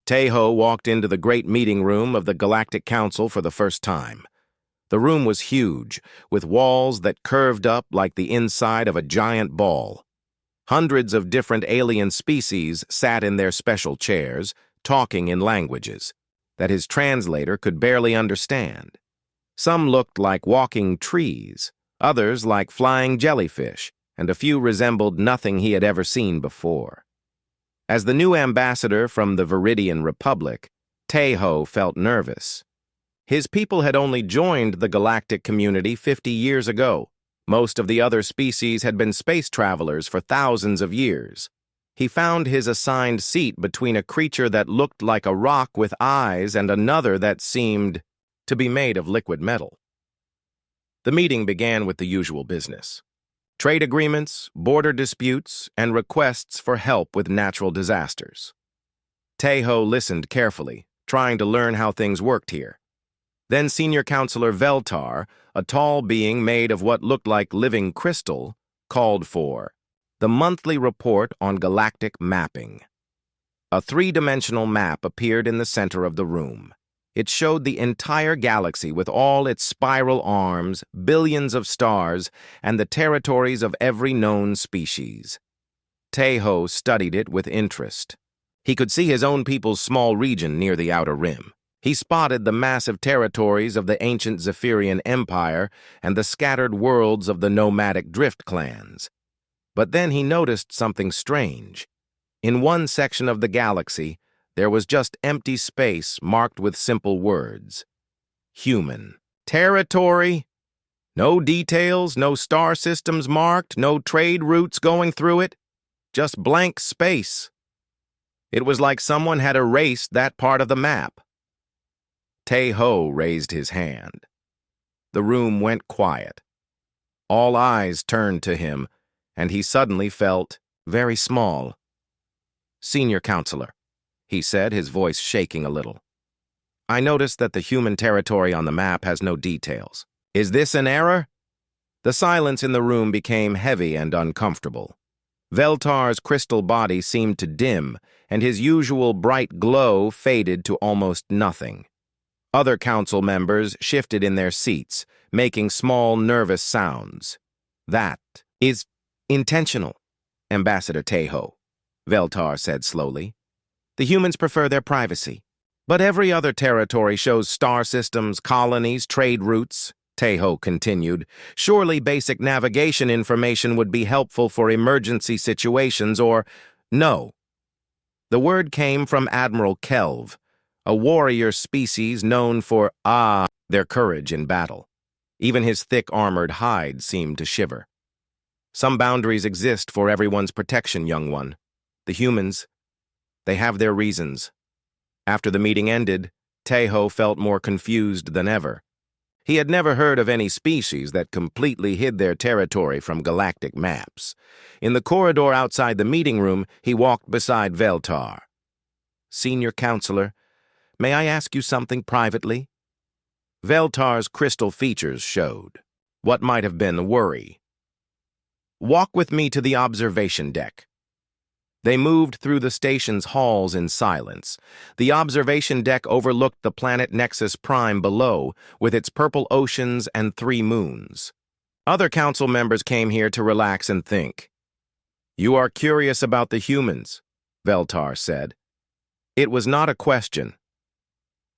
Tejo walked into the great meeting room of the Galactic Council for the first time. The room was huge, with walls that curved up like the inside of a giant ball. Hundreds of different alien species sat in their special chairs, talking in languages that his translator could barely understand. Some looked like walking trees, others like flying jellyfish, and a few resembled nothing he had ever seen before. As the new ambassador from the Viridian Republic, Tejo felt nervous. His people had only joined the galactic community 50 years ago. Most of the other species had been space travelers for thousands of years. He found his assigned seat between a creature that looked like a rock with eyes and another that seemed to be made of liquid metal. The meeting began with the usual business: trade agreements, border disputes, and requests for help with natural disasters. Tejo listened carefully, trying to learn how things worked here. Then Senior Counselor Veltar, a tall being made of what looked like living crystal, called for the monthly report on galactic mapping. A three-dimensional map appeared in the center of the room. It showed the entire galaxy with all its spiral arms, billions of stars, and the territories of every known species. Tejo studied it with interest. He could see his own people's small region near the outer rim. He spotted the massive territories of the ancient Zephyrian Empire and the scattered worlds of the nomadic drift clans. But then he noticed something strange. In one section of the galaxy, there was just empty space marked with simple words. Human. Territory. No details, no star systems marked, no trade routes going through it. Just blank space. It was like someone had erased that part of the map. Tejo raised his hand. The room went quiet. All eyes turned to him, and he suddenly felt very small. "Senior Counselor," he said, his voice shaking a little. "I noticed that the human territory on the map has no details. Is this an error?" The silence in the room became heavy and uncomfortable. Veltar's crystal body seemed to dim, and his usual bright glow faded to almost nothing. Other council members shifted in their seats, making small, nervous sounds. "That is intentional, Ambassador Tejo," Veltar said slowly. "The humans prefer their privacy. But every other territory shows star systems, colonies, trade routes," Tejo continued. "Surely basic navigation information would be helpful for emergency situations, or no." The word came from Admiral Kelv, a warrior species known for their courage in battle. Even his thick armored hide seemed to shiver. "Some boundaries exist for everyone's protection, young one. The humans, they have their reasons." After the meeting ended, Tejo felt more confused than ever. He had never heard of any species that completely hid their territory from galactic maps. In the corridor outside the meeting room, he walked beside Veltar. "Senior Counselor, may I ask you something privately?" Veltar's crystal features showed what might have been worry. "Walk with me to the observation deck." They moved through the station's halls in silence. The observation deck overlooked the planet Nexus Prime below, with its purple oceans and 3 moons. Other council members came here to relax and think. "You are curious about the humans," Veltar said. It was not a question.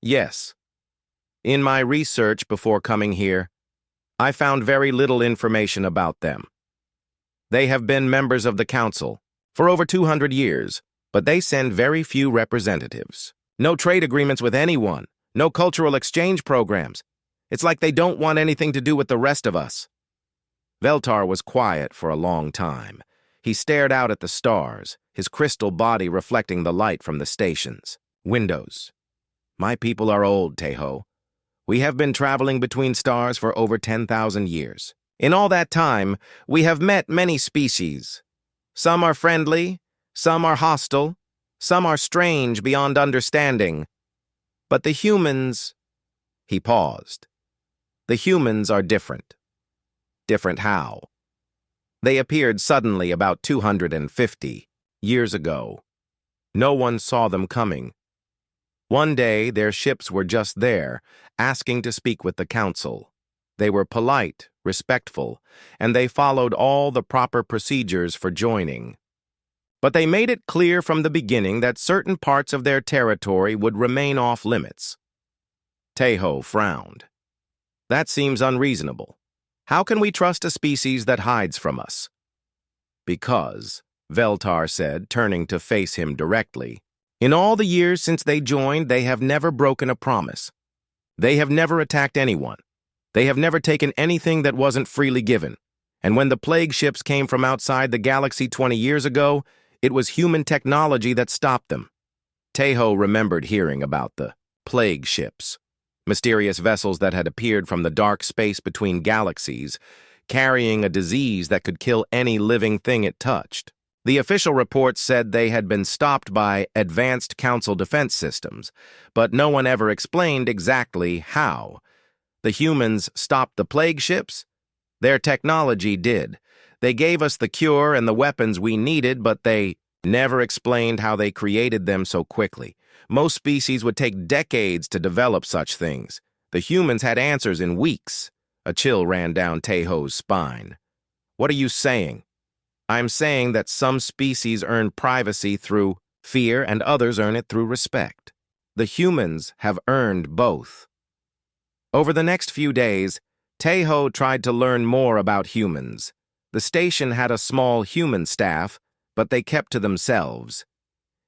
"Yes. In my research before coming here, I found very little information about them. They have been members of the Council for over 200 years, but they send very few representatives. No trade agreements with anyone, no cultural exchange programs. It's like they don't want anything to do with the rest of us." Veltar was quiet for a long time. He stared out at the stars, his crystal body reflecting the light from the stations. "Windows. My people are old, Tejo. We have been traveling between stars for over 10,000 years. In all that time, we have met many species. Some are friendly, some are hostile, some are strange beyond understanding. But the humans..." He paused. "The humans are different." "Different how?" "They appeared suddenly about 250 years ago. No one saw them coming. One day, their ships were just there, asking to speak with the council. They were polite, respectful, and they followed all the proper procedures for joining. But they made it clear from the beginning that certain parts of their territory would remain off-limits. Tejo frowned. That seems unreasonable. How can we trust a species that hides from us? Because, Veltar said, turning to face him directly, in all the years since they joined, they have never broken a promise. They have never attacked anyone. They have never taken anything that wasn't freely given. And when the plague ships came from outside the galaxy 20 years ago, it was human technology that stopped them. Tejo remembered hearing about the plague ships, mysterious vessels that had appeared from the dark space between galaxies, carrying a disease that could kill any living thing it touched. The official reports said they had been stopped by advanced council defense systems, but no one ever explained exactly how. The humans stopped the plague ships? Their technology did. They gave us the cure and the weapons we needed, but they never explained how they created them so quickly. Most species would take decades to develop such things. The humans had answers in weeks. A chill ran down Tejo's spine. What are you saying? I'm saying that some species earn privacy through fear and others earn it through respect. The humans have earned both. Over the next few days, Tejo tried to learn more about humans. The station had a small human staff, but they kept to themselves.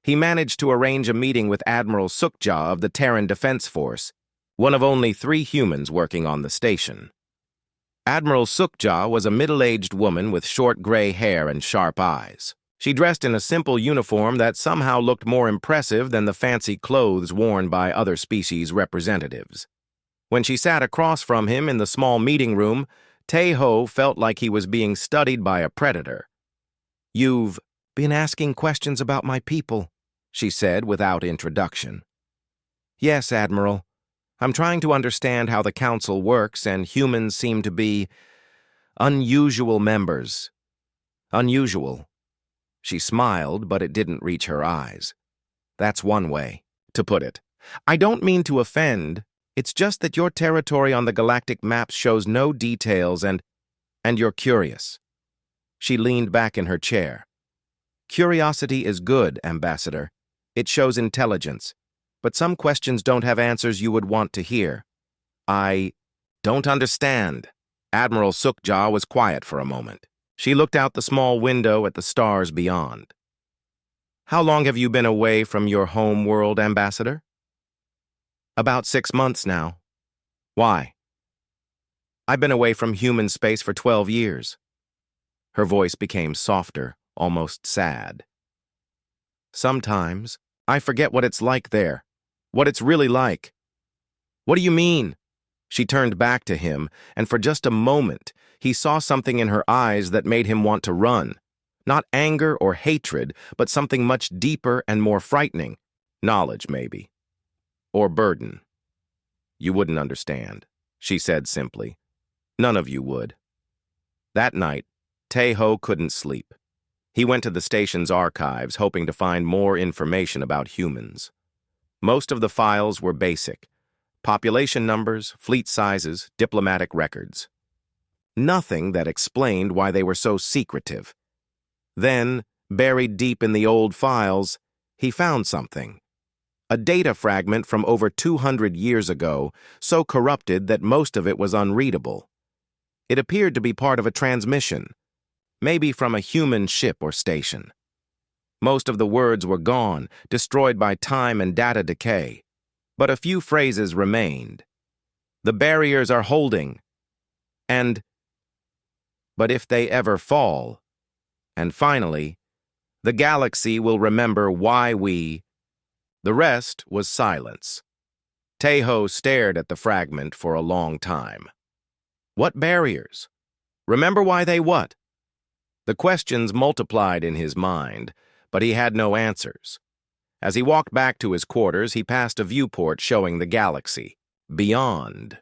He managed to arrange a meeting with Admiral Sukja of the Terran Defense Force, one of only 3 humans working on the station. Admiral Sukja was a middle-aged woman with short gray hair and sharp eyes. She dressed in a simple uniform that somehow looked more impressive than the fancy clothes worn by other species representatives. When she sat across from him in the small meeting room, Tejo felt like he was being studied by a predator. "You've been asking questions about my people," she said without introduction. "Yes, Admiral. I'm trying to understand how the Council works, and humans seem to be unusual members." Unusual. She smiled, but it didn't reach her eyes. That's one way to put it. I don't mean to offend. It's just that your territory on the galactic maps shows no details and you're curious. She leaned back in her chair. Curiosity is good, Ambassador. It shows intelligence. But some questions don't have answers you would want to hear. I don't understand. Admiral Sukja was quiet for a moment. She looked out the small window at the stars beyond. How long have you been away from your home world, Ambassador? About 6 months now. Why? I've been away from human space for 12 years. Her voice became softer, almost sad. Sometimes I forget what it's like there. What it's really like. What do you mean? She turned back to him, and for just a moment, he saw something in her eyes that made him want to run. Not anger or hatred, but something much deeper and more frightening. Knowledge, maybe. Or burden. You wouldn't understand, she said simply. None of you would. That night, Tejo couldn't sleep. He went to the station's archives, hoping to find more information about humans. Most of the files were basic. Population numbers, fleet sizes, diplomatic records. Nothing that explained why they were so secretive. Then, buried deep in the old files, he found something. A data fragment from over 200 years ago, so corrupted that most of it was unreadable. It appeared to be part of a transmission, maybe from a human ship or station. Most of the words were gone, destroyed by time and data decay. But a few phrases remained. The barriers are holding. But if they ever fall. And finally, the galaxy will remember why we. The rest was silence. Tejo stared at the fragment for a long time. What barriers? Remember why they what? The questions multiplied in his mind, but he had no answers. As he walked back to his quarters, he passed a viewport showing the galaxy. Beyond.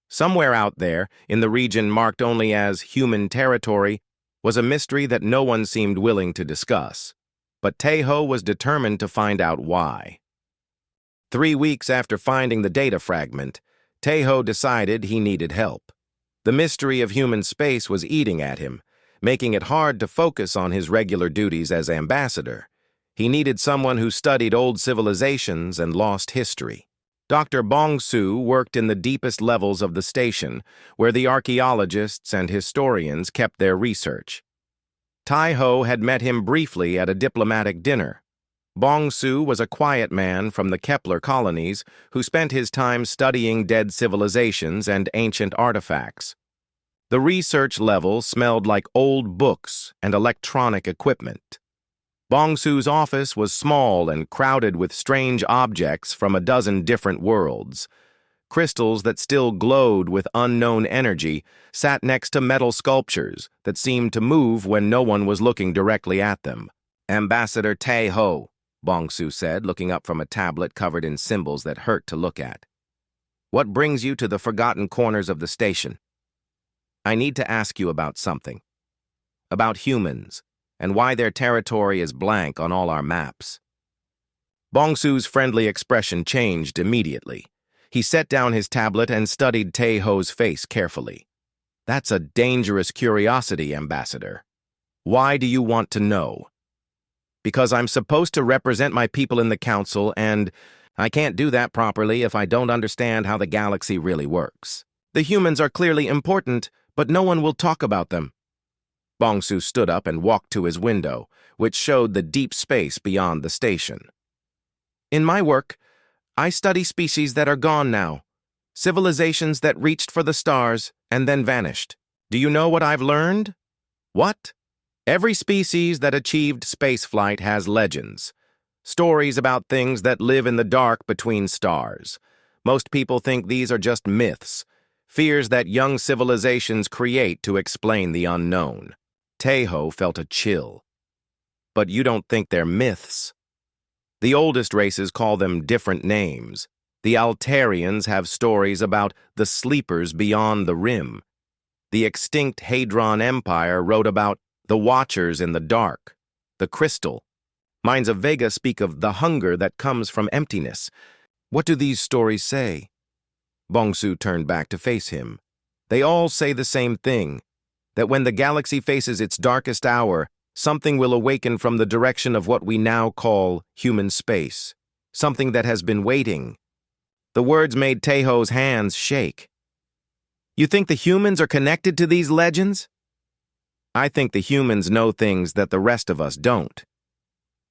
Somewhere out there, in the region marked only as human territory, was a mystery that no one seemed willing to discuss. But Tejo was determined to find out why. 3 weeks after finding the data fragment, Taeho decided he needed help. The mystery of human space was eating at him, making it hard to focus on his regular duties as ambassador. He needed someone who studied old civilizations and lost history. Dr. Bong-Soo worked in the deepest levels of the station, where the archaeologists and historians kept their research. Taeho had met him briefly at a diplomatic dinner. Bong-Soo was a quiet man from the Kepler colonies who spent his time studying dead civilizations and ancient artifacts. The research level smelled like old books and electronic equipment. Bong-Soo's office was small and crowded with strange objects from a dozen different worlds. Crystals that still glowed with unknown energy sat next to metal sculptures that seemed to move when no one was looking directly at them. "Ambassador Taeho," Bong-Soo said, looking up from a tablet covered in symbols that hurt to look at. "What brings you to the forgotten corners of the station?" "I need to ask you about something. About humans, and why their territory is blank on all our maps." Bong-Soo's friendly expression changed immediately. He set down his tablet and studied Taeho's face carefully. "That's a dangerous curiosity, Ambassador. Why do you want to know?" "Because I'm supposed to represent my people in the council, and I can't do that properly if I don't understand how the galaxy really works. The humans are clearly important, but no one will talk about them." Bong-Soo stood up and walked to his window, which showed the deep space beyond the station. "In my work, I study species that are gone now, civilizations that reached for the stars and then vanished. Do you know what I've learned?" "What?" "Every species that achieved spaceflight has legends, stories about things that live in the dark between stars. Most people think these are just myths, fears that young civilizations create to explain the unknown." Taeho felt a chill. "But you don't think they're myths?" "The oldest races call them different names. The Altarians have stories about the sleepers beyond the rim. The extinct Hadron Empire wrote about the Watchers in the dark, the crystal. Minds of Vega speak of the hunger that comes from emptiness. What do these stories say?" Bong-Soo turned back to face him. "They all say the same thing, that when the galaxy faces its darkest hour, something will awaken from the direction of what we now call human space, something that has been waiting." The words made Taeho's hands shake. "You think the humans are connected to these legends?" "I think the humans know things that the rest of us don't.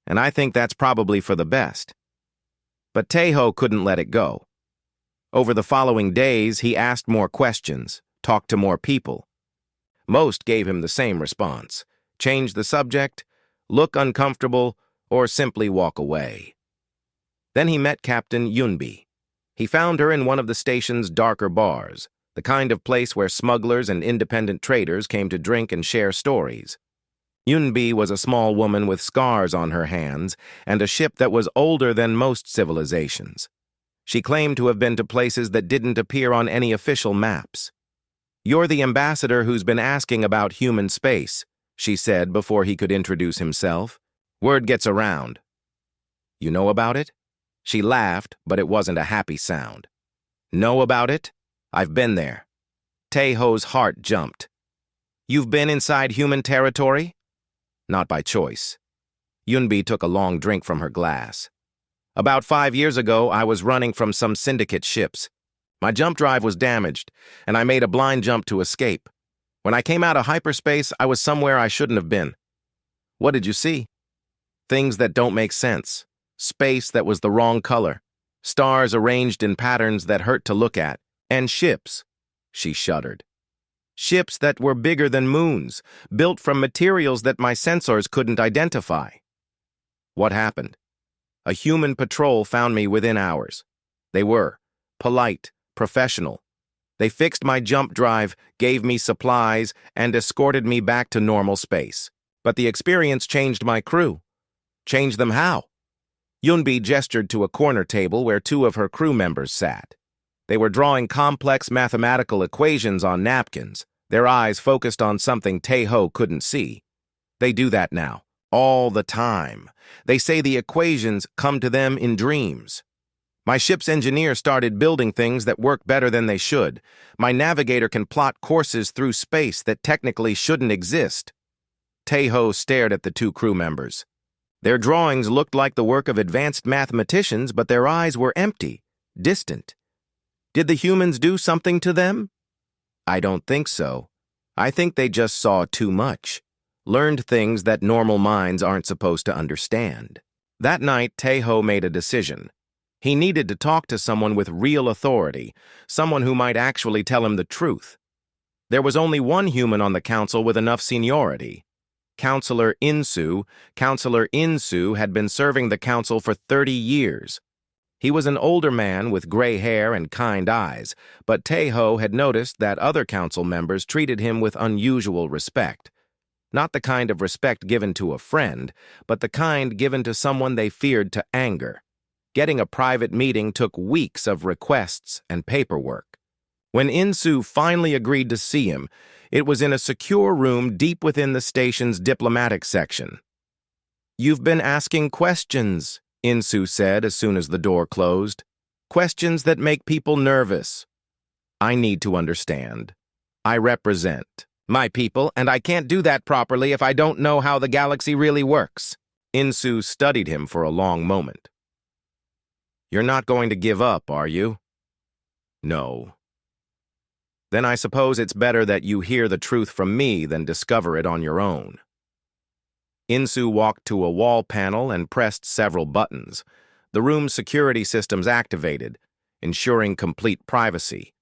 And I think that's probably for the best." But Taeho couldn't let it go. Over the following days, he asked more questions, talked to more people. Most gave him the same response: change the subject, look uncomfortable, or simply walk away. Then he met Captain Yunbi. He found her in one of the station's darker bars, the kind of place where smugglers and independent traders came to drink and share stories. Yunbi was a small woman with scars on her hands and a ship that was older than most civilizations. She claimed to have been to places that didn't appear on any official maps. "You're the ambassador who's been asking about human space," she said before he could introduce himself. "Word gets around." "You know about it?" She laughed, but it wasn't a happy sound. "Know about it? I've been there." Taeho's heart jumped. "You've been inside human territory?" "Not by choice." Yunbi took a long drink from her glass. "About 5 years ago, I was running from some syndicate ships. My jump drive was damaged, and I made a blind jump to escape. When I came out of hyperspace, I was somewhere I shouldn't have been." "What did you see?" "Things that don't make sense. Space that was the wrong color. Stars arranged in patterns that hurt to look at. And ships." She shuddered. "Ships that were bigger than moons, built from materials that my sensors couldn't identify." "What happened?" "A human patrol found me within hours. They were polite, professional. They fixed my jump drive, gave me supplies, and escorted me back to normal space. But the experience changed my crew." "Changed them how?" Yunbi gestured to a corner table where 2 of her crew members sat. They were drawing complex mathematical equations on napkins, their eyes focused on something Taeho couldn't see. "They do that now, all the time. They say the equations come to them in dreams." My ship's engineer started building things that work better than they should. My navigator can plot courses through space that technically shouldn't exist. Taeho stared at the two crew members. Their drawings looked like the work of advanced mathematicians, but their eyes were empty, distant. Did the humans do something to them? I don't think so. I think they just saw too much, learned things that normal minds aren't supposed to understand. That night, Taeho made a decision. He needed to talk to someone with real authority, someone who might actually tell him the truth. There was only one human on the council with enough seniority. Counselor Insu. Counselor Insu had been serving the council for 30 years. He was an older man with gray hair and kind eyes, but Taeho had noticed that other council members treated him with unusual respect. Not the kind of respect given to a friend, but the kind given to someone they feared to anger. Getting a private meeting took weeks of requests and paperwork. When Insu finally agreed to see him, it was in a secure room deep within the station's diplomatic section. "You've been asking questions," Insu said as soon as the door closed. "Questions that make people nervous. I need to understand. I represent my people, and I can't do that properly if I don't know how the galaxy really works." Insu studied him for a long moment. "You're not going to give up, are you?" "No." "Then I suppose it's better that you hear the truth from me than discover it on your own." Insu walked to a wall panel and pressed several buttons. The room's security systems activated, ensuring complete privacy.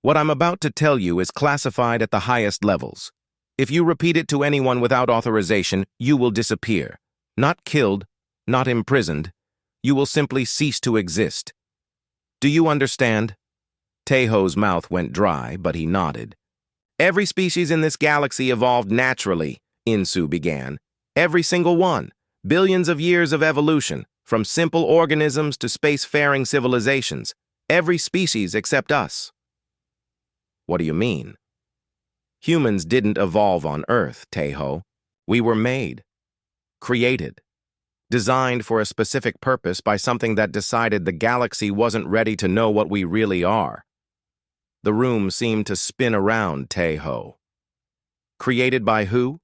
"What I'm about to tell you is classified at the highest levels. If you repeat it to anyone without authorization, you will disappear. Not killed, not imprisoned. You will simply cease to exist. Do you understand?" Taeho's mouth went dry, but he nodded. "Every species in this galaxy evolved naturally," Insu began. "Every single one. Billions of years of evolution, from simple organisms to spacefaring civilizations. Every species except us." "What do you mean?" "Humans didn't evolve on Earth, Taeho. We were made, created, designed for a specific purpose by something that decided the galaxy wasn't ready to know what we really are." The room seemed to spin around Taeho. "Created by who?"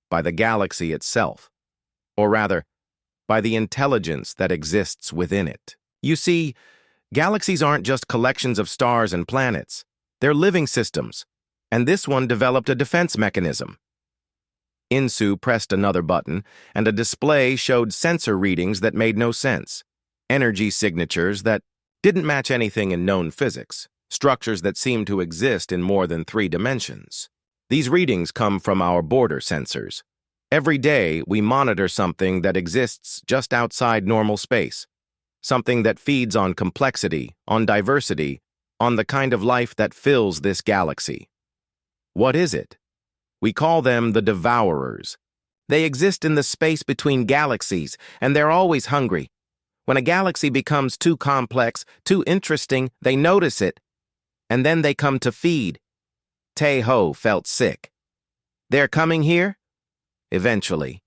"By the galaxy itself. Or rather, by the intelligence that exists within it. You see, galaxies aren't just collections of stars and planets. They're living systems, and this one developed a defense mechanism." Insu pressed another button, and a display showed sensor readings that made no sense. Energy signatures that didn't match anything in known physics. Structures that seemed to exist in more than 3 dimensions. These readings come from our border sensors. Every day, we monitor something that exists just outside normal space. Something that feeds on complexity, on diversity, on the kind of life that fills this galaxy. What is it? We call them the Devourers. They exist in the space between galaxies, and they're always hungry. When a galaxy becomes too complex, too interesting, they notice it, and then they come to feed. Taeho felt sick. They're coming here? Eventually.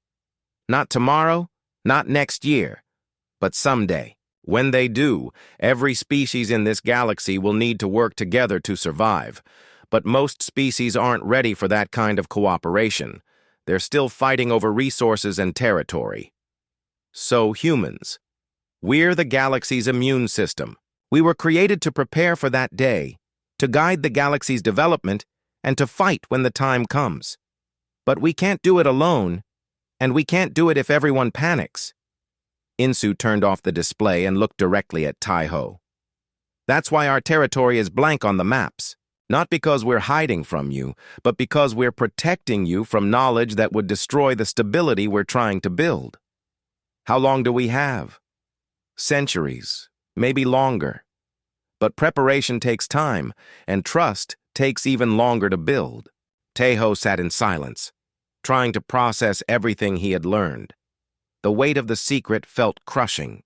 Not tomorrow, not next year, but someday. When they do, every species in this galaxy will need to work together to survive. But most species aren't ready for that kind of cooperation. They're still fighting over resources and territory. So humans. We're the galaxy's immune system. We were created to prepare for that day, to guide the galaxy's development, and to fight when the time comes. But we can't do it alone, and we can't do it if everyone panics. Insu turned off the display and looked directly at Taeho. "That's why our territory is blank on the maps. Not because we're hiding from you, but because we're protecting you from knowledge that would destroy the stability we're trying to build. How long do we have? Centuries, maybe longer. But preparation takes time, and trust takes even longer to build." Taeho sat in silence, trying to process everything he had learned. The weight of the secret felt crushing.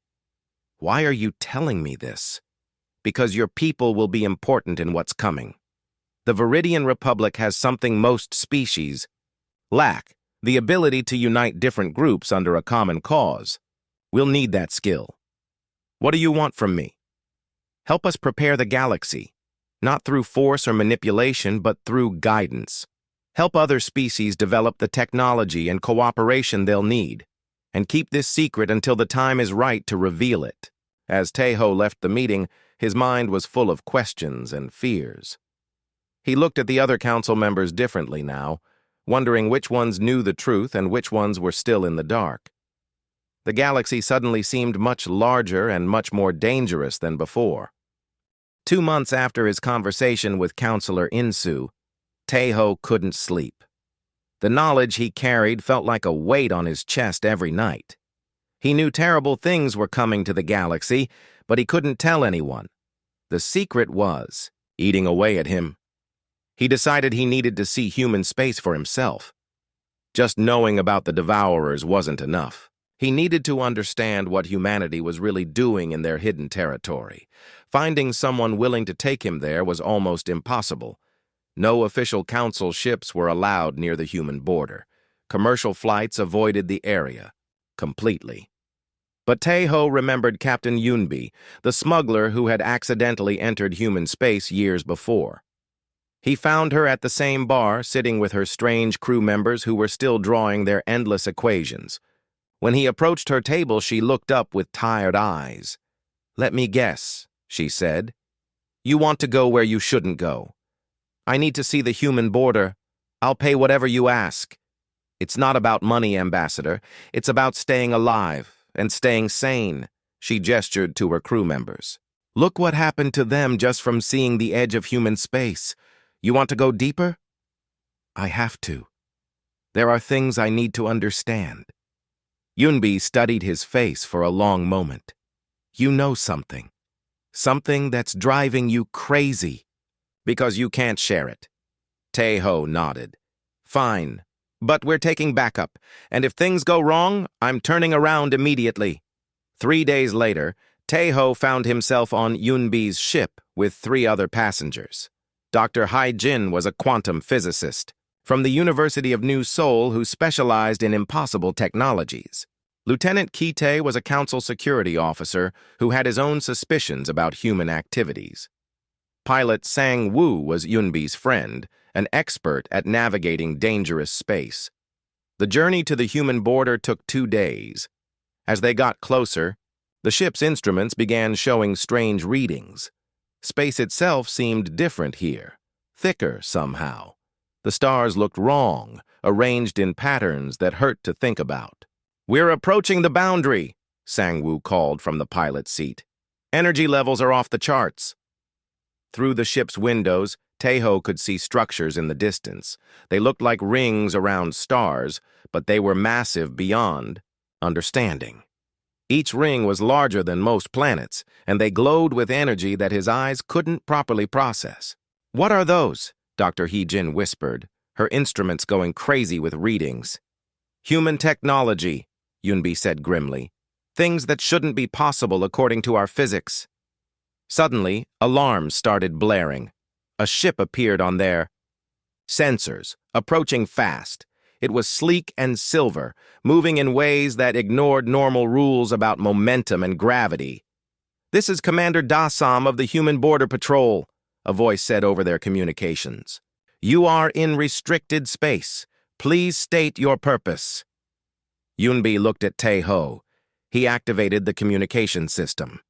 "Why are you telling me this?" "Because your people will be important in what's coming. The Viridian Republic has something most species lack, the ability to unite different groups under a common cause. We'll need that skill." What do you want from me? Help us prepare the galaxy, not through force or manipulation, but through guidance. Help other species develop the technology and cooperation they'll need, and keep this secret until the time is right to reveal it. As Taeho left the meeting, his mind was full of questions and fears. He looked at the other council members differently now, wondering which ones knew the truth and which ones were still in the dark. The galaxy suddenly seemed much larger and much more dangerous than before. 2 months after his conversation with Counselor Insu, Taeho couldn't sleep. The knowledge he carried felt like a weight on his chest every night. He knew terrible things were coming to the galaxy, but he couldn't tell anyone. The secret was eating away at him. He decided he needed to see human space for himself. Just knowing about the Devourers wasn't enough. He needed to understand what humanity was really doing in their hidden territory. Finding someone willing to take him there was almost impossible. No official council ships were allowed near the human border. Commercial flights avoided the area completely. But Taeho remembered Captain Yunbi, the smuggler who had accidentally entered human space years before. He found her at the same bar, sitting with her strange crew members who were still drawing their endless equations. When he approached her table, she looked up with tired eyes. "Let me guess," she said. "You want to go where you shouldn't go. I need to see the human border. I'll pay whatever you ask. It's not about money, Ambassador. It's about staying alive and staying sane." She gestured to her crew members. "Look what happened to them just from seeing the edge of human space. You want to go deeper?" "I have to. There are things I need to understand." Yunbi studied his face for a long moment. "You know something. Something that's driving you crazy. Because you can't share it." Taeho nodded. "Fine, but we're taking backup, and if things go wrong, I'm turning around immediately." 3 days later, Taeho found himself on Yunbi's ship with 3 other passengers. Dr. Hai-jin was a quantum physicist from the University of New Seoul who specialized in impossible technologies. Lieutenant Kite was a council security officer who had his own suspicions about human activities. Pilot Sang Woo was Yunbi's friend, an expert at navigating dangerous space. The journey to the human border took 2 days. As they got closer, the ship's instruments began showing strange readings. Space itself seemed different here, thicker somehow. The stars looked wrong, arranged in patterns that hurt to think about. "We're approaching the boundary," Sang-woo called from the pilot's seat. "Energy levels are off the charts." Through the ship's windows, Taeho could see structures in the distance. They looked like rings around stars, but they were massive beyond understanding. Each ring was larger than most planets, and they glowed with energy that his eyes couldn't properly process. "What are those?" Dr. Hee-jin whispered, her instruments going crazy with readings. "Human technology," Yunbi said grimly. "Things that shouldn't be possible according to our physics." Suddenly, alarms started blaring. A ship appeared on their sensors, approaching fast. It was sleek and silver, moving in ways that ignored normal rules about momentum and gravity. "This is Commander Da-sam of the Human Border Patrol," a voice said over their communications. "You are in restricted space. Please state your purpose." Yunbi looked at Taeho. He activated the communication system.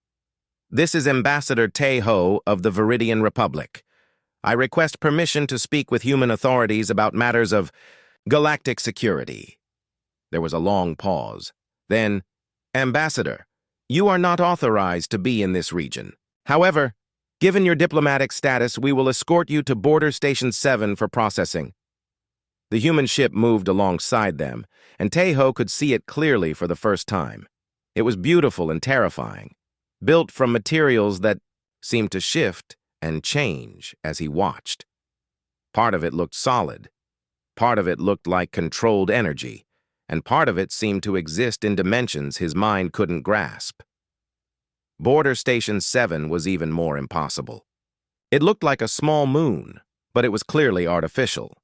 "This is Ambassador Taeho of the Viridian Republic. I request permission to speak with human authorities about matters of galactic security." There was a long pause. Then, "Ambassador, you are not authorized to be in this region. However, given your diplomatic status, we will escort you to Border Station 7 for processing." The human ship moved alongside them, and Taeho could see it clearly for the first time. It was beautiful and terrifying, built from materials that seemed to shift and change as he watched. Part of it looked solid. Part of it looked like controlled energy, and part of it seemed to exist in dimensions his mind couldn't grasp. Border Station 7 was even more impossible. It looked like a small moon, but it was clearly artificial.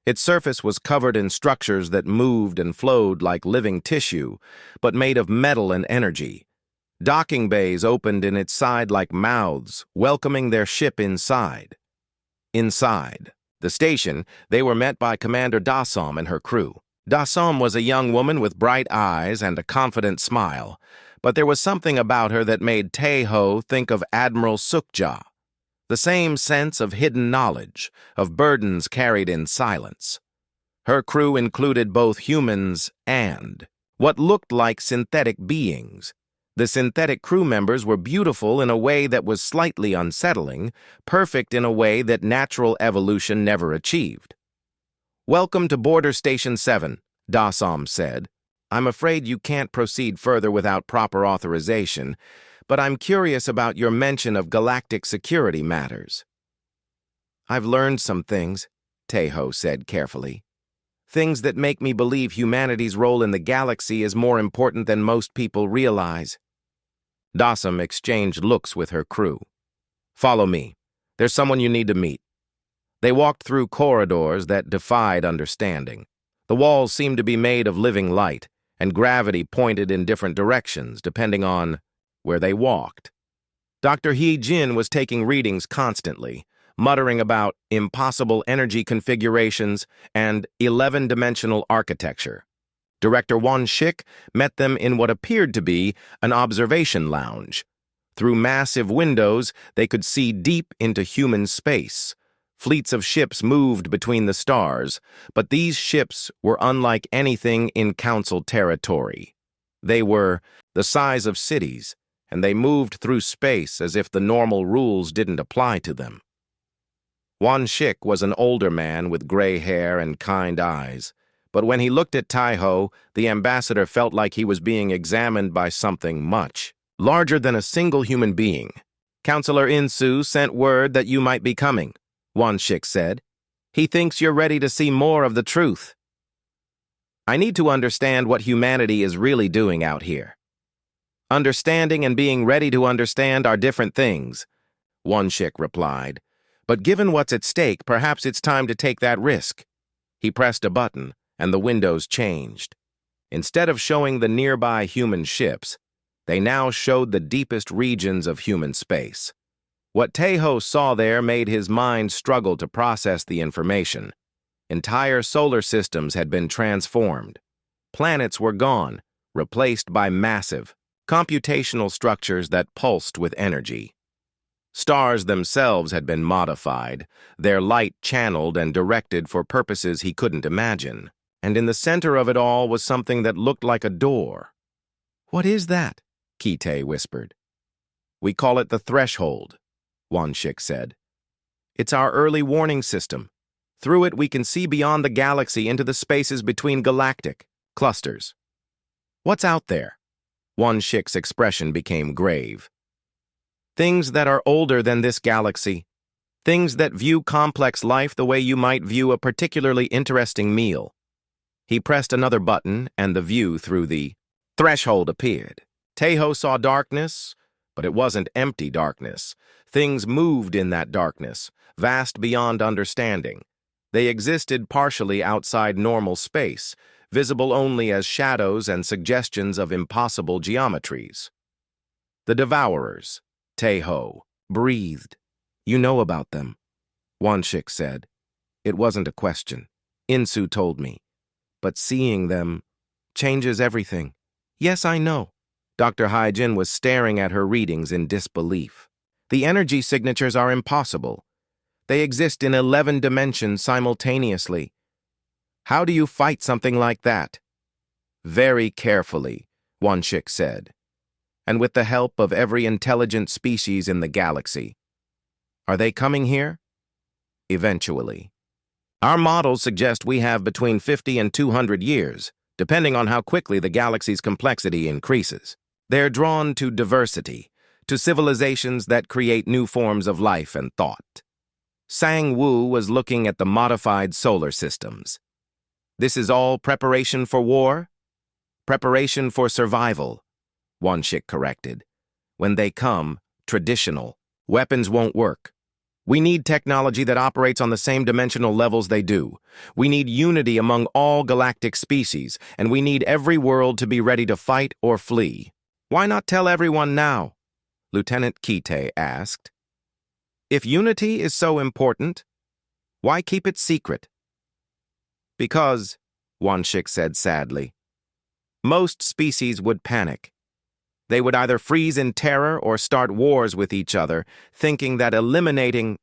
Its surface was covered in structures that moved and flowed like living tissue, but made of metal and energy. Docking bays opened in its side like mouths, welcoming their ship inside. Inside the station, they were met by Commander Dasom and her crew. Dasom was a young woman with bright eyes and a confident smile, but there was something about her that made Tae-ho think of Admiral Sukja. The same sense of hidden knowledge, of burdens carried in silence. Her crew included both humans and what looked like synthetic beings. The synthetic crew members were beautiful in a way that was slightly unsettling, perfect in a way that natural evolution never achieved. "Welcome to Border Station 7, Dasom said. "I'm afraid you can't proceed further without proper authorization, but I'm curious about your mention of galactic security matters." "I've learned some things," Tae-ho said carefully. "Things that make me believe humanity's role in the galaxy is more important than most people realize." Dasom exchanged looks with her crew. "Follow me. There's someone you need to meet." They walked through corridors that defied understanding. The walls seemed to be made of living light, and gravity pointed in different directions depending on where they walked. Dr. Hee-jin was taking readings constantly, muttering about impossible energy configurations and 11-dimensional architecture. Director Won-shik met them in what appeared to be an observation lounge. Through massive windows, they could see deep into human space. Fleets of ships moved between the stars, but these ships were unlike anything in Council territory. They were the size of cities, and they moved through space as if the normal rules didn't apply to them. Won-shik was an older man with gray hair and kind eyes, but when he looked at Tae-ho, the ambassador felt like he was being examined by something much larger than a single human being. "Counselor In-soo sent word that you might be coming," Won-shik said. "He thinks you're ready to see more of the truth." "I need to understand what humanity is really doing out here." "Understanding and being ready to understand are different things," Won-shik replied. "But given what's at stake, perhaps it's time to take that risk." He pressed a button, and the windows changed. Instead of showing the nearby human ships, they now showed the deepest regions of human space. What Tae-ho saw there made his mind struggle to process the information. Entire solar systems had been transformed. Planets were gone, replaced by massive, computational structures that pulsed with energy. Stars themselves had been modified, their light channeled and directed for purposes he couldn't imagine. And in the center of it all was something that looked like a door. "What is that?" Kite whispered. "We call it the threshold," Won-shik said. "It's our early warning system. Through it we can see beyond the galaxy into the spaces between galactic clusters." "What's out there?" Won-shik's expression became grave. "Things that are older than this galaxy. Things that view complex life the way you might view a particularly interesting meal." He pressed another button, and the view through the threshold appeared. Tae-ho saw darkness, but it wasn't empty darkness. Things moved in that darkness, vast beyond understanding. They existed partially outside normal space, visible only as shadows and suggestions of impossible geometries. "The Devourers," Tae-ho breathed. "You know about them," Won-shik said. "It wasn't a question. In-soo told me. But seeing them changes everything." "Yes, I know." Dr. Hee-jin was staring at her readings in disbelief. "The energy signatures are impossible. They exist in 11 dimensions simultaneously. How do you fight something like that?" "Very carefully," Won-shik said, "and with the help of every intelligent species in the galaxy." "Are they coming here?" "Eventually. Our models suggest we have between 50 and 200 years, depending on how quickly the galaxy's complexity increases. They're drawn to diversity, to civilizations that create new forms of life and thought." Sang-woo was looking at the modified solar systems. "This is all preparation for war?" "Preparation for survival," Won-shik corrected. "When they come, traditional, weapons won't work. We need technology that operates on the same dimensional levels they do. We need unity among all galactic species, and we need every world to be ready to fight or flee." Why not tell everyone now? Lieutenant Kite asked. If unity is so important, why keep it secret? Because, Wanshik said sadly, most species would panic. They would either freeze in terror or start wars with each other, thinking that eliminating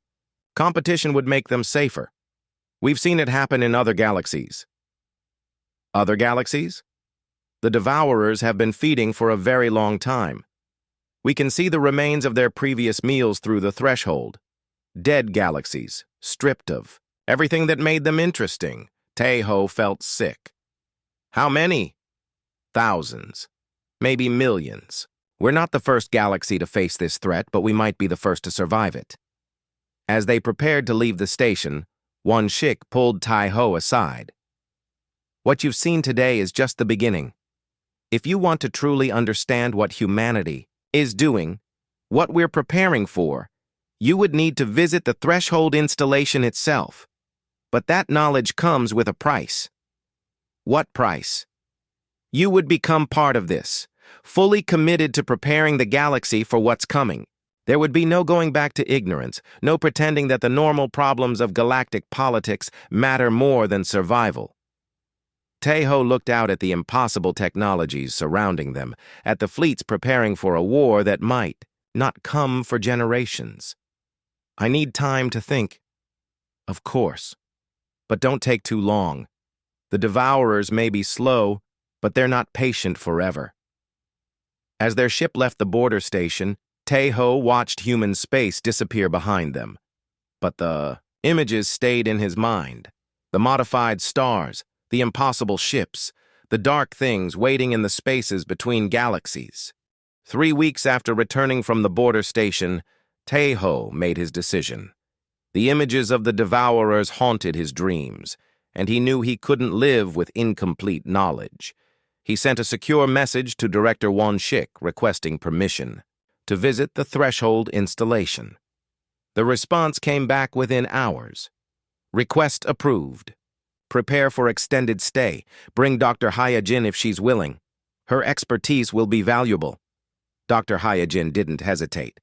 competition would make them safer. We've seen it happen in other galaxies. Other galaxies? The Devourers have been feeding for a very long time. We can see the remains of their previous meals through the threshold. Dead galaxies, stripped of everything that made them interesting. Tejo felt sick. How many? Thousands. Maybe millions. We're not the first galaxy to face this threat, but we might be the first to survive it. As they prepared to leave the station, Wanshik pulled Tejo aside. What you've seen today is just the beginning. If you want to truly understand what humanity is doing, what we're preparing for, you would need to visit the Threshold installation itself. But that knowledge comes with a price. What price? You would become part of this, fully committed to preparing the galaxy for what's coming. There would be no going back to ignorance, no pretending that the normal problems of galactic politics matter more than survival. Tejo looked out at the impossible technologies surrounding them, at the fleets preparing for a war that might not come for generations. I need time to think. Of course. But don't take too long. The Devourers may be slow, but they're not patient forever. As their ship left the border station, Tejo watched human space disappear behind them. But the images stayed in his mind. The modified stars, the impossible ships, the dark things waiting in the spaces between galaxies. 3 weeks after returning from the border station, Tejo made his decision. The images of the Devourers haunted his dreams, and he knew he couldn't live with incomplete knowledge. He sent a secure message to Director Wanshik requesting permission to visit the Threshold installation. The response came back within hours. Request approved. Prepare for extended stay. Bring Dr. Hyajin if she's willing. Her expertise will be valuable. Dr. Hyajin didn't hesitate.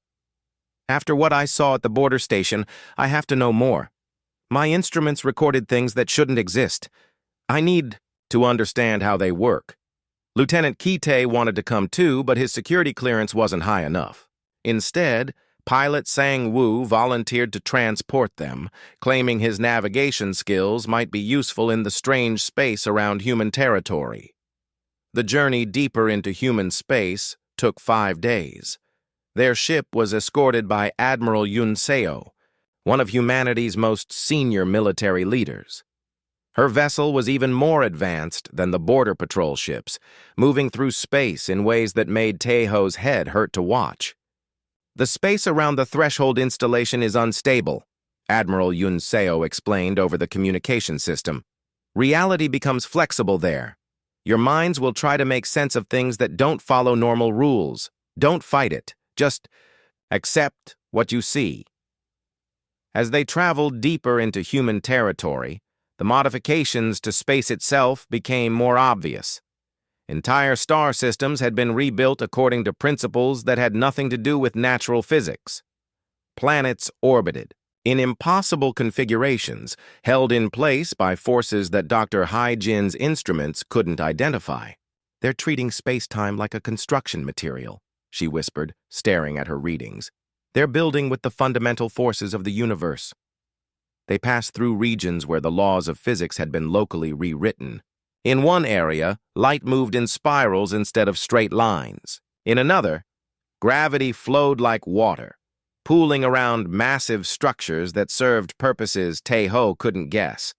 After what I saw at the border station, I have to know more. My instruments recorded things that shouldn't exist. I need to understand how they work. Lieutenant Kite wanted to come too, but his security clearance wasn't high enough. Instead, Pilot Sang Wu volunteered to transport them, claiming his navigation skills might be useful in the strange space around human territory. The journey deeper into human space took 5 days. Their ship was escorted by Admiral Yun Seo, one of humanity's most senior military leaders. Her vessel was even more advanced than the border patrol ships, moving through space in ways that made Tejo's head hurt to watch. The space around the Threshold installation is unstable, Admiral Yun Seo explained over the communication system. Reality becomes flexible there. Your minds will try to make sense of things that don't follow normal rules. Don't fight it. Just accept what you see. As they traveled deeper into human territory, the modifications to space itself became more obvious. Entire star systems had been rebuilt according to principles that had nothing to do with natural physics. Planets orbited, in impossible configurations, held in place by forces that Dr. Hyjin's instruments couldn't identify. They're treating space-time like a construction material, she whispered, staring at her readings. They're building with the fundamental forces of the universe. They passed through regions where the laws of physics had been locally rewritten. In one area, light moved in spirals instead of straight lines. In another, gravity flowed like water, pooling around massive structures that served purposes Tejo couldn't guess.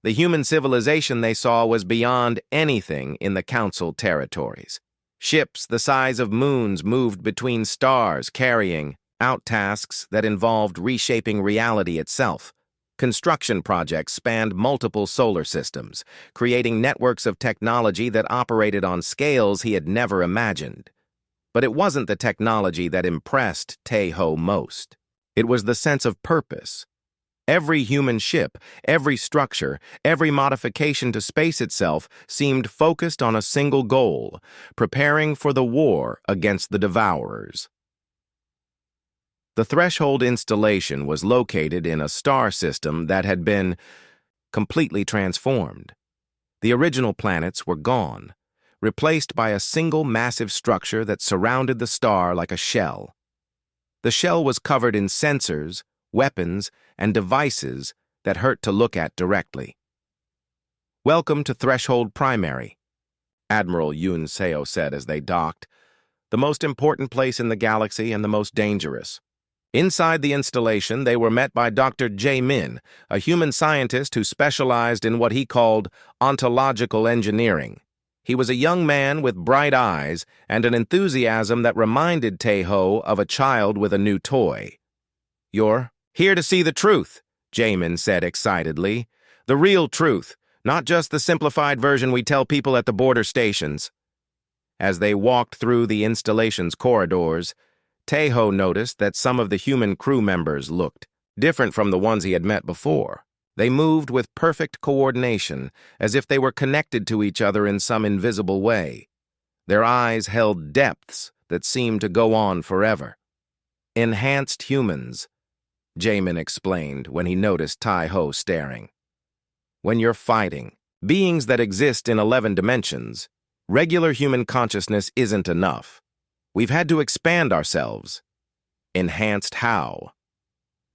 The human civilization they saw was beyond anything in the Council territories. Ships the size of moons moved between stars, carrying out tasks that involved reshaping reality itself. Construction projects spanned multiple solar systems, creating networks of technology that operated on scales he had never imagined. But it wasn't the technology that impressed Tejo most. It was the sense of purpose. Every human ship, every structure, every modification to space itself seemed focused on a single goal, preparing for the war against the Devourers. The Threshold installation was located in a star system that had been completely transformed. The original planets were gone, replaced by a single massive structure that surrounded the star like a shell. The shell was covered in sensors, weapons, and devices that hurt to look at directly. "Welcome to Threshold Primary," Admiral Yun Seo said as they docked, "the most important place in the galaxy and the most dangerous." Inside the installation, they were met by Dr. Jae-min, a human scientist who specialized in what he called ontological engineering. He was a young man with bright eyes and an enthusiasm that reminded Tae-ho of a child with a new toy. "You're here to see the truth," Jae-min said excitedly. "The real truth, not just the simplified version we tell people at the border stations." As they walked through the installation's corridors, Tae-ho noticed that some of the human crew members looked different from the ones he had met before. They moved with perfect coordination, as if they were connected to each other in some invisible way. Their eyes held depths that seemed to go on forever. "Enhanced humans," Jaemin explained when he noticed Tae-ho staring. "When you're fighting beings that exist in 11 dimensions, regular human consciousness isn't enough. We've had to expand ourselves." "Enhanced how?"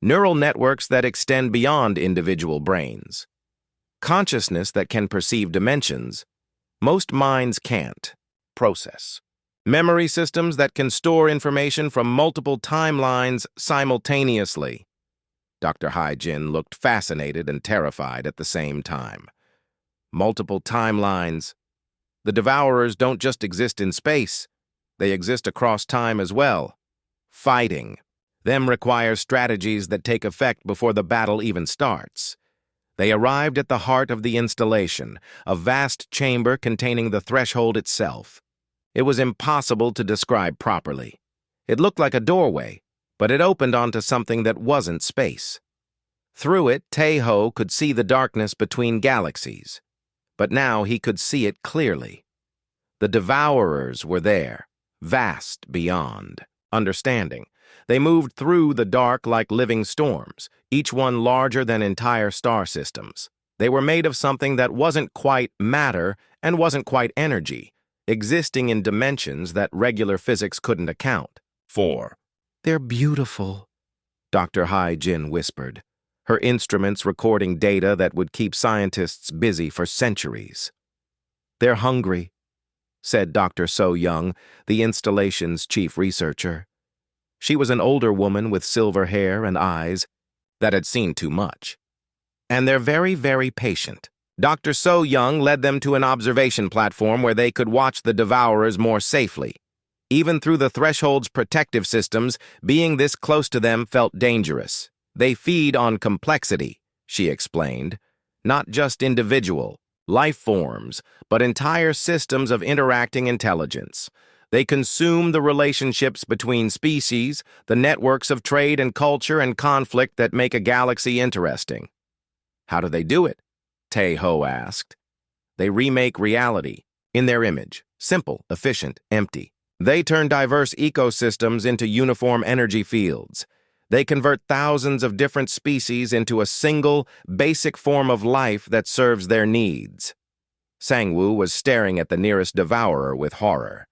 "Neural networks that extend beyond individual brains. Consciousness that can perceive dimensions most minds can't process. Memory systems that can store information from multiple timelines simultaneously." Dr. Hai-jin looked fascinated and terrified at the same time. "Multiple timelines. The Devourers don't just exist in space. They exist across time as well. Fighting them requires strategies that take effect before the battle even starts." They arrived at the heart of the installation, a vast chamber containing the threshold itself. It was impossible to describe properly. It looked like a doorway, but it opened onto something that wasn't space. Through it, Tae-ho could see the darkness between galaxies, but now he could see it clearly. The Devourers were there, vast beyond understanding. They moved through the dark like living storms, each one larger than entire star systems. They were made of something that wasn't quite matter and wasn't quite energy, existing in dimensions that regular physics couldn't account for. "They're beautiful," Dr. Hai-jin whispered, her instruments recording data that would keep scientists busy for centuries. "They're hungry," said Dr. So-young, the installation's chief researcher. She was an older woman with silver hair and eyes that had seen too much. "And they're very, very patient." Dr. So-young led them to an observation platform where they could watch the Devourers more safely. Even through the Threshold's protective systems, being this close to them felt dangerous. "They feed on complexity," she explained, "not just individual life forms, but entire systems of interacting intelligence. They consume the relationships between species, the networks of trade and culture and conflict that make a galaxy interesting." "How do they do it?" Tae-ho asked. "They remake reality in their image. Simple, efficient, empty. They turn diverse ecosystems into uniform energy fields. They convert thousands of different species into a single, basic form of life that serves their needs." Sang-woo was staring at the nearest devourer with horror.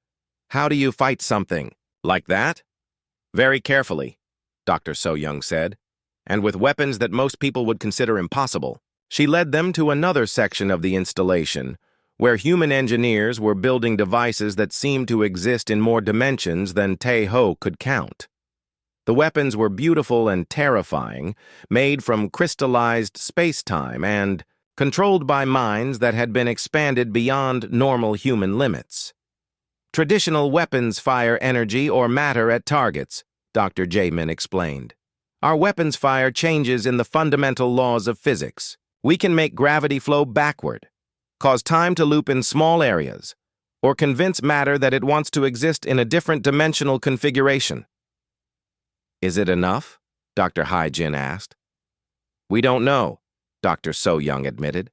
"How do you fight something like that?" "Very carefully," Dr. So-young said, "and with weapons that most people would consider impossible." She led them to another section of the installation, where human engineers were building devices that seemed to exist in more dimensions than Tae-ho could count. The weapons were beautiful and terrifying, made from crystallized space-time and controlled by minds that had been expanded beyond normal human limits. "Traditional weapons fire energy or matter at targets," Dr. Jaemin explained. "Our weapons fire changes in the fundamental laws of physics. We can make gravity flow backward, cause time to loop in small areas, or convince matter that it wants to exist in a different dimensional configuration." "Is it enough?" Dr. Hai-jin asked. We don't know, Dr. So-Young admitted.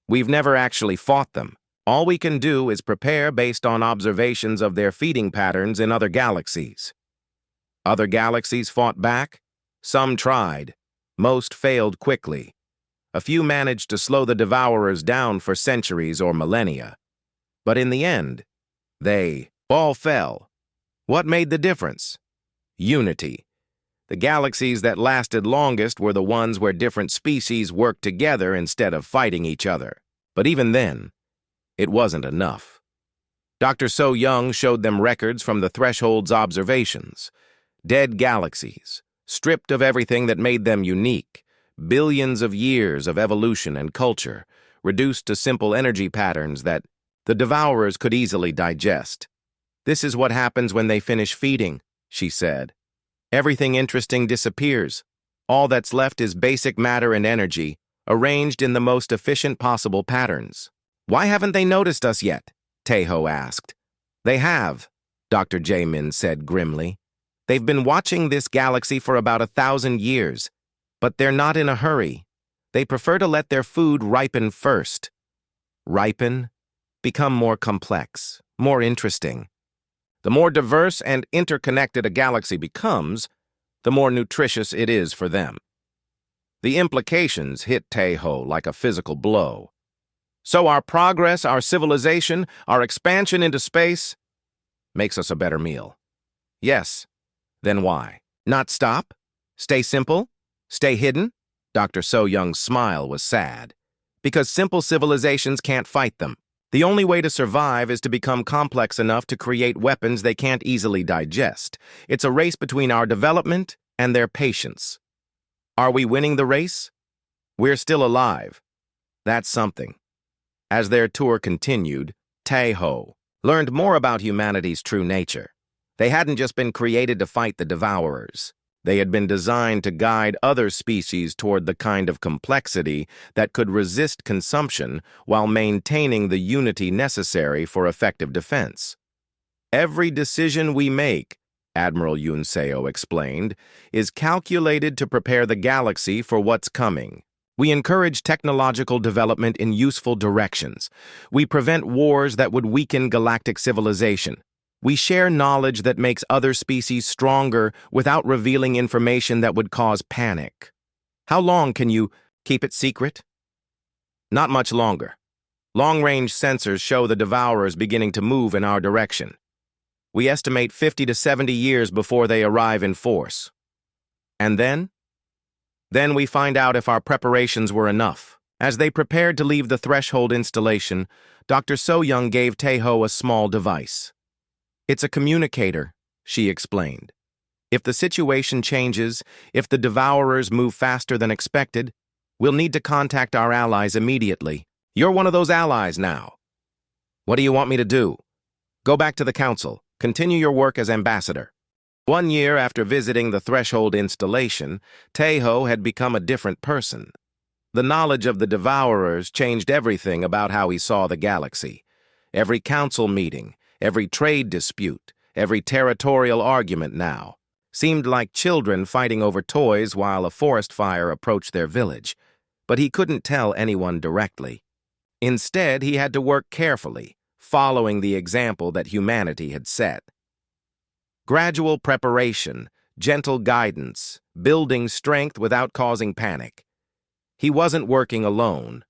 We've never actually fought them. All we can do is prepare based on observations of their feeding patterns in other galaxies. Other galaxies fought back. Some tried. Most failed quickly. A few managed to slow the Devourers down for centuries or millennia. But in the end, they all fell. What made the difference? Unity. The galaxies that lasted longest were the ones where different species worked together instead of fighting each other. But even then, it wasn't enough. Dr. So-Young showed them records from the Threshold's observations. Dead galaxies, stripped of everything that made them unique, billions of years of evolution and culture, reduced to simple energy patterns that the Devourers could easily digest. This is what happens when they finish feeding, she said. Everything interesting disappears. All that's left is basic matter and energy, arranged in the most efficient possible patterns. Why haven't they noticed us yet? Taeho asked. They have, Dr. Jamin said grimly. They've been watching this galaxy for about 1,000 years, but they're not in a hurry. They prefer to let their food ripen first. Ripen? Become more complex, more interesting. The more diverse and interconnected a galaxy becomes, the more nutritious it is for them. The implications hit Taeho like a physical blow. So our progress, our civilization, our expansion into space makes us a better meal. Yes. Then why? Not stop? Stay simple? Stay hidden? Dr. So-Young's smile was sad. Because simple civilizations can't fight them. The only way to survive is to become complex enough to create weapons they can't easily digest. It's a race between our development and their patience. Are we winning the race? We're still alive. That's something. As their tour continued, Taeho learned more about humanity's true nature. They hadn't just been created to fight the Devourers. They had been designed to guide other species toward the kind of complexity that could resist consumption while maintaining the unity necessary for effective defense. Every decision we make, Admiral Yunseo explained, is calculated to prepare the galaxy for what's coming. We encourage technological development in useful directions. We prevent wars that would weaken galactic civilization. We share knowledge that makes other species stronger without revealing information that would cause panic. How long can you keep it secret? Not much longer. Long-range sensors show the Devourers beginning to move in our direction. We estimate 50 to 70 years before they arrive in force. And then? Then we find out if our preparations were enough. As they prepared to leave the Threshold installation, Dr. So-Young gave Taeho a small device. It's a communicator, she explained. If the situation changes, if the Devourers move faster than expected, we'll need to contact our allies immediately. You're one of those allies now. What do you want me to do? Go back to the Council. Continue your work as ambassador. 1 year after visiting the Threshold installation, Taeho had become a different person. The knowledge of the Devourers changed everything about how he saw the galaxy. Every council meeting, every trade dispute, every territorial argument now seemed like children fighting over toys while a forest fire approached their village. But he couldn't tell anyone directly. Instead, he had to work carefully, following the example that humanity had set. Gradual preparation, gentle guidance, building strength without causing panic. He wasn't working alone.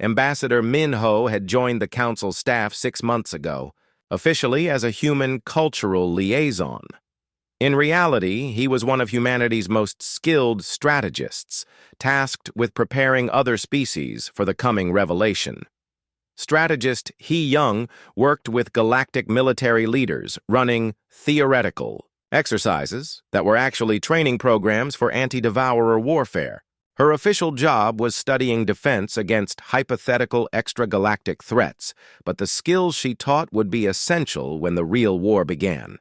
Ambassador Minho had joined the council staff 6 months ago, officially as a human cultural liaison. In reality, he was one of humanity's most skilled strategists, tasked with preparing other species for the coming revelation. Strategist He Young worked with galactic military leaders, running theoretical exercises that were actually training programs for anti-devourer warfare. Her official job was studying defense against hypothetical extragalactic threats, but the skills she taught would be essential when the real war began.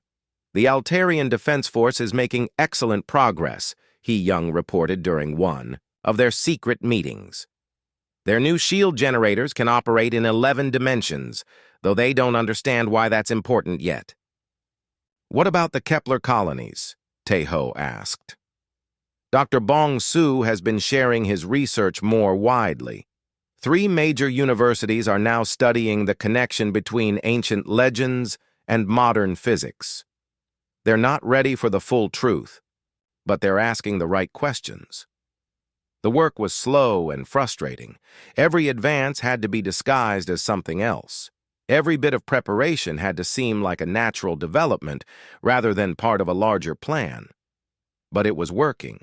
The Altarian Defense Force is making excellent progress, He Young reported during one of their secret meetings. Their new shield generators can operate in 11 dimensions, though they don't understand why that's important yet. What about the Kepler colonies? Taeho asked. Dr. Bong Su has been sharing his research more widely. 3 major universities are now studying the connection between ancient legends and modern physics. They're not ready for the full truth, but they're asking the right questions. The work was slow and frustrating. Every advance had to be disguised as something else. Every bit of preparation had to seem like a natural development rather than part of a larger plan. But it was working.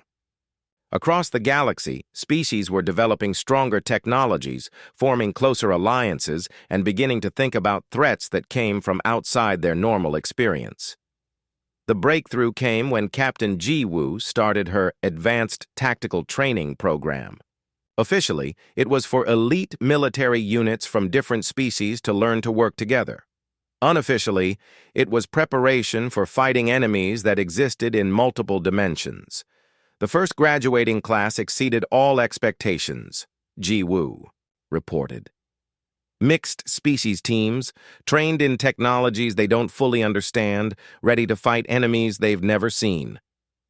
Across the galaxy, species were developing stronger technologies, forming closer alliances, and beginning to think about threats that came from outside their normal experience. The breakthrough came when Captain Ji-Woo started her Advanced Tactical Training Program. Officially, it was for elite military units from different species to learn to work together. Unofficially, it was preparation for fighting enemies that existed in multiple dimensions. The first graduating class exceeded all expectations, Ji-Woo reported. Mixed species teams, trained in technologies they don't fully understand, ready to fight enemies they've never seen.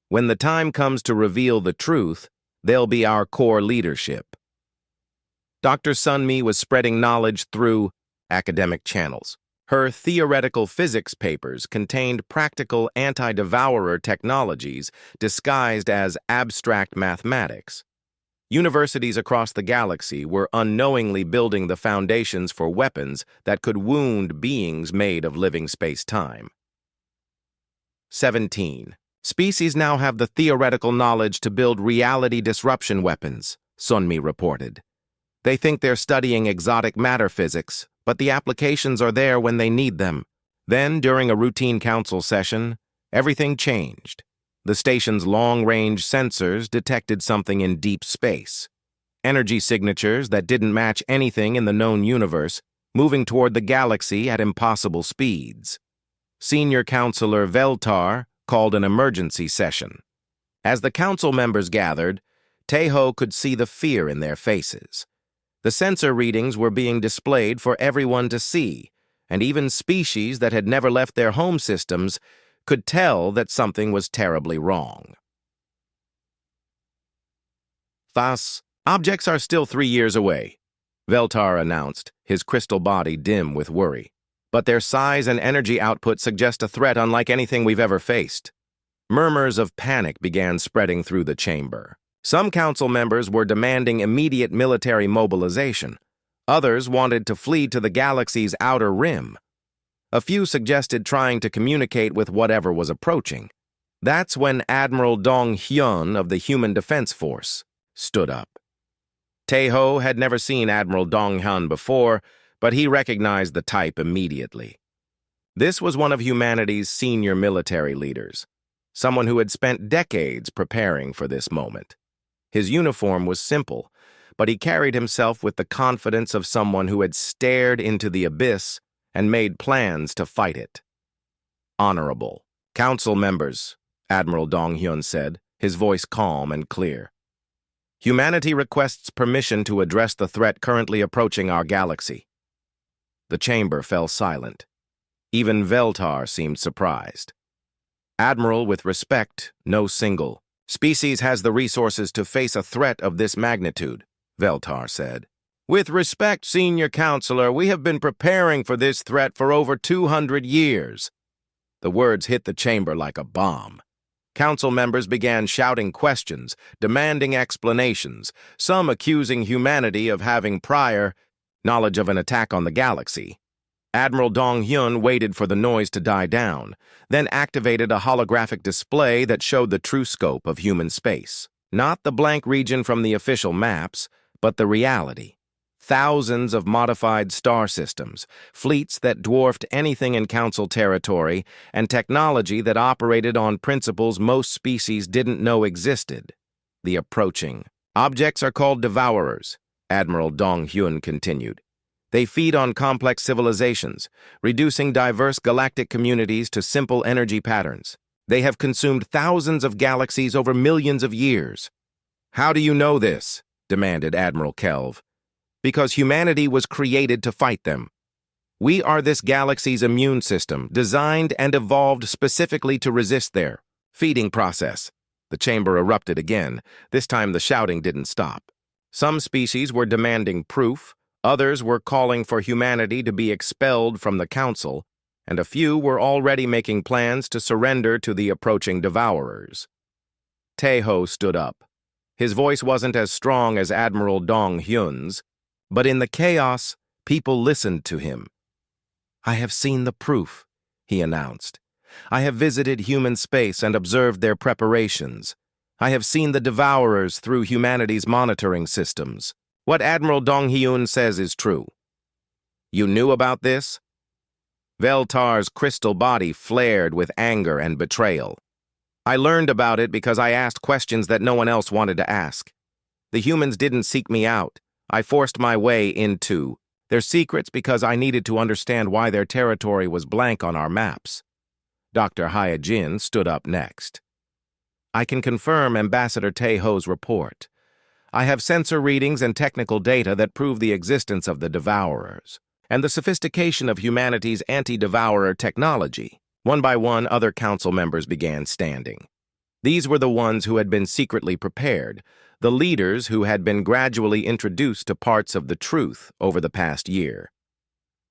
When the time comes to reveal the truth, they'll be our core leadership. Dr. Sunmi was spreading knowledge through academic channels. Her theoretical physics papers contained practical anti-devourer technologies disguised as abstract mathematics. Universities across the galaxy were unknowingly building the foundations for weapons that could wound beings made of living space-time. 17. Species now have the theoretical knowledge to build reality disruption weapons, Sunmi reported. They think they're studying exotic matter physics, but the applications are there when they need them. Then, during a routine council session, everything changed. The station's long-range sensors detected something in deep space. Energy signatures that didn't match anything in the known universe, moving toward the galaxy at impossible speeds. Senior Counselor Veltar called an emergency session. As the council members gathered, Taeho could see the fear in their faces. The sensor readings were being displayed for everyone to see, and even species that had never left their home systems could tell that something was terribly wrong. Thus, objects are still 3 years away, Veltar announced, his crystal body dim with worry. But their size and energy output suggest a threat unlike anything we've ever faced. Murmurs of panic began spreading through the chamber. Some council members were demanding immediate military mobilization. Others wanted to flee to the galaxy's outer rim. A few suggested trying to communicate with whatever was approaching. That's when Admiral Dong Hyun of the Human Defense Force stood up. Taeho had never seen Admiral Dong Hyun before, but he recognized the type immediately. This was one of humanity's senior military leaders, someone who had spent decades preparing for this moment. His uniform was simple, but he carried himself with the confidence of someone who had stared into the abyss and made plans to fight it. Honorable council members, Admiral Dong Hyun said, his voice calm and clear. Humanity requests permission to address the threat currently approaching our galaxy. The chamber fell silent. Even Veltar seemed surprised. Admiral, with respect, no single species has the resources to face a threat of this magnitude, Veltar said. With respect, Senior Counselor, we have been preparing for this threat for over 200 years. The words hit the chamber like a bomb. Council members began shouting questions, demanding explanations, some accusing humanity of having prior knowledge of an attack on the galaxy. Admiral Dong Hyun waited for the noise to die down, then activated a holographic display that showed the true scope of human space. Not the blank region from the official maps, but the reality. Thousands of modified star systems, fleets that dwarfed anything in Council territory, and technology that operated on principles most species didn't know existed. The approaching objects are called devourers, Admiral Dong Hyun continued. They feed on complex civilizations, reducing diverse galactic communities to simple energy patterns. They have consumed thousands of galaxies over millions of years. How do you know this? Demanded Admiral Kelv. Because humanity was created to fight them. We are this galaxy's immune system, designed and evolved specifically to resist their feeding process, The chamber erupted again. This time the shouting didn't stop. Some species were demanding proof, others were calling for humanity to be expelled from the council, and a few were already making plans to surrender to the approaching devourers. Tae-ho stood up. His voice wasn't as strong as Admiral Dong Hyun's, but in the chaos, people listened to him. "I have seen the proof," he announced. "I have visited human space and observed their preparations. I have seen the devourers through humanity's monitoring systems. What Admiral Dong Hyun says is true." "You knew about this?" Veltar's crystal body flared with anger and betrayal. "I learned about it because I asked questions that no one else wanted to ask. The humans didn't seek me out. I forced my way into their secrets because I needed to understand why their territory was blank on our maps." Dr. Hyojin stood up next. "I can confirm Ambassador Tae-ho's report. I have sensor readings and technical data that prove the existence of the devourers and the sophistication of humanity's anti-devourer technology." One by one, other council members began standing. These were the ones who had been secretly prepared, the leaders who had been gradually introduced to parts of the truth over the past year.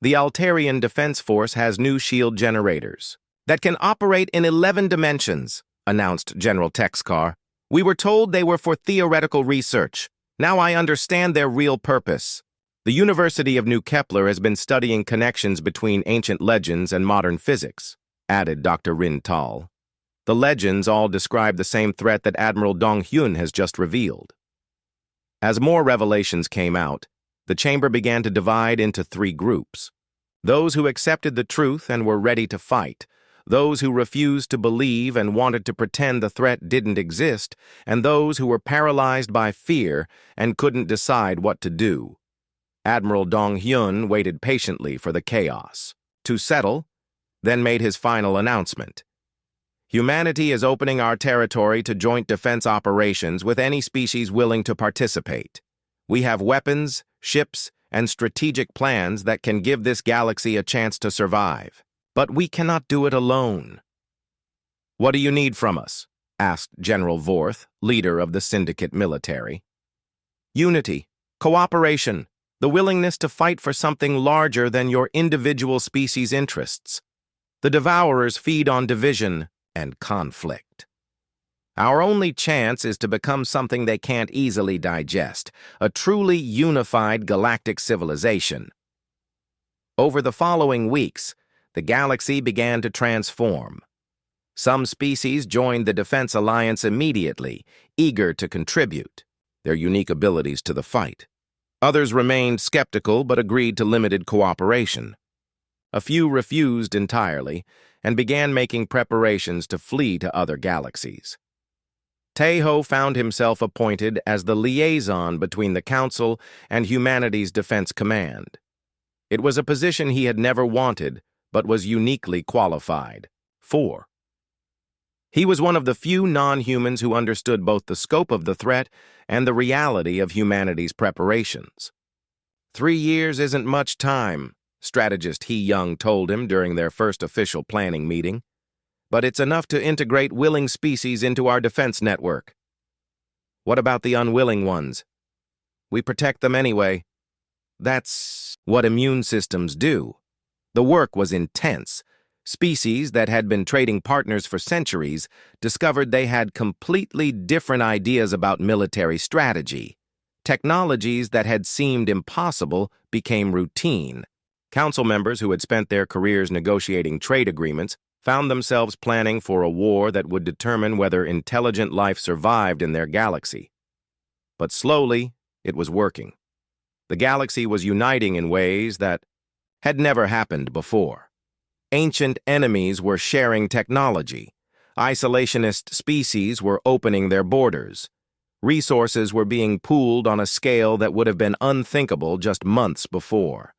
"The Altarian Defense Force has new shield generators that can operate in 11 dimensions, announced General Texcar. "We were told they were for theoretical research. Now I understand their real purpose. The University of New Kepler has been studying connections between ancient legends and modern physics," added Dr. Rin Tal. "The legends all describe the same threat that Admiral Dong Hyun has just revealed." As more revelations came out, the chamber began to divide into 3 groups: those who accepted the truth and were ready to fight, those who refused to believe and wanted to pretend the threat didn't exist, and those who were paralyzed by fear and couldn't decide what to do. Admiral Dong Hyun waited patiently for the chaos to settle, then made his final announcement. "Humanity is opening our territory to joint defense operations with any species willing to participate. We have weapons, ships, and strategic plans that can give this galaxy a chance to survive. But we cannot do it alone." "What do you need from us?" asked General Vorth, leader of the Syndicate military. "Unity, cooperation, the willingness to fight for something larger than your individual species' interests. The devourers feed on division and conflict. Our only chance is to become something they can't easily digest, a truly unified galactic civilization." Over the following weeks, the galaxy began to transform. Some species joined the Defense Alliance immediately, eager to contribute their unique abilities to the fight. Others remained skeptical but agreed to limited cooperation. A few refused entirely and began making preparations to flee to other galaxies. Tae-ho found himself appointed as the liaison between the Council and humanity's Defense Command. It was a position he had never wanted, but was uniquely qualified for. He was one of the few non-humans who understood both the scope of the threat and the reality of humanity's preparations. 3 years isn't much time, strategist He Young told him during their first official planning meeting. "But it's enough to integrate willing species into our defense network." "What about the unwilling ones?" "We protect them anyway. That's what immune systems do." The work was intense. Species that had been trading partners for centuries discovered they had completely different ideas about military strategy. Technologies that had seemed impossible became routine. Council members who had spent their careers negotiating trade agreements found themselves planning for a war that would determine whether intelligent life survived in their galaxy. But slowly, it was working. The galaxy was uniting in ways that had never happened before. Ancient enemies were sharing technology. Isolationist species were opening their borders. Resources were being pooled on a scale that would have been unthinkable just months before.